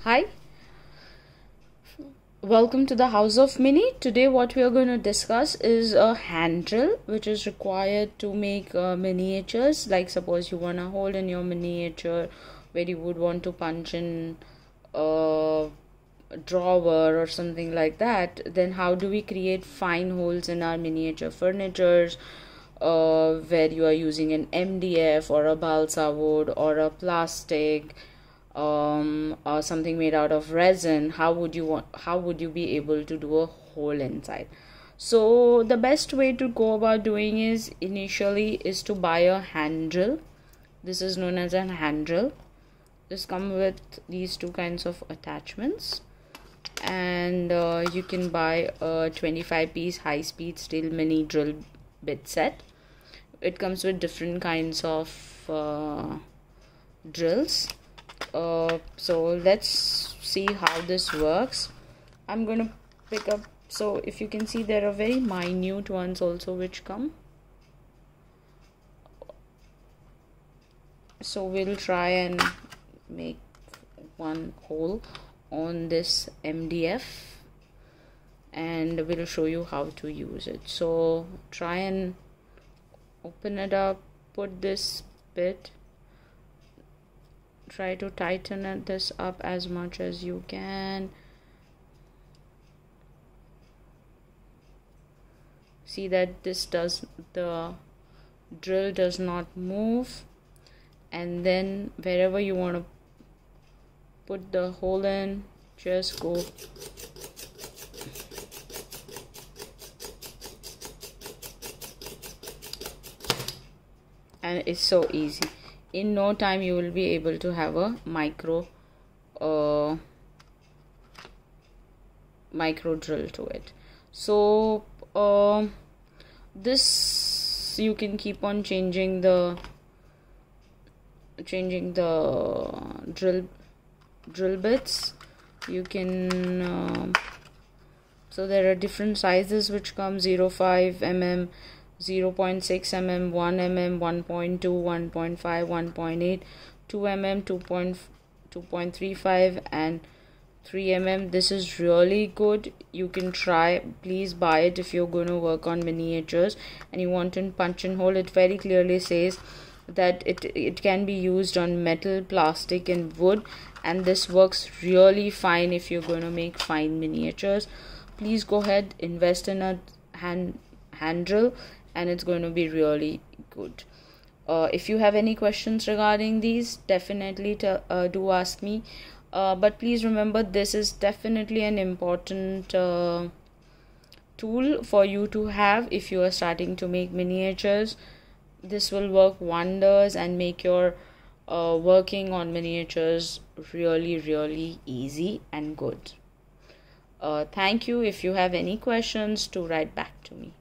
Hi, welcome to the House of Mini. Today what we are going to discuss is a hand drill which is required to make miniatures. Like suppose you want to hold in your miniature where you would want to punch in a drawer or something like that. Then how do we create fine holes in our miniature furnitures where you are using an MDF or a balsa wood or a plastic or something made out of resin? How would you be able to do a hole inside? So the best way to go about doing is to buy a hand drill. This is known as a hand drill. This comes with these two kinds of attachments, and you can buy a 25-piece high-speed steel mini drill bit set. It comes with different kinds of drills. So let's see how this works. I'm going to pick up, so if you can see there are very minute ones also which come. So we'll try and make one hole on this MDF and we'll show you how to use it. So try and open it up, put this bit, try to tighten this up as much as you can. See that the drill does not move, and then wherever you want to put the hole in, just go and it's so easy. In no time you will be able to have a micro drill to it. So this you can keep on changing the drill bits. You can so there are different sizes which come 0.5 mm, 0.6 mm, 1 mm, 1.2, 1.5, 1.8, 2 mm, 2.35 and 3 mm. This is really good. You can try. Please buy it if you're going to work on miniatures and you want to punch and hole. It very clearly says that it can be used on metal, plastic and wood, and this works really fine if you're going to make fine miniatures. Please go ahead, invest in a hand drill, and it's going to be really good. If you have any questions regarding these, definitely do ask me, but please remember this is definitely an important tool for you to have if you are starting to make miniatures. This will work wonders and make your working on miniatures really easy and good. Thank you. If you have any questions, to write back to me.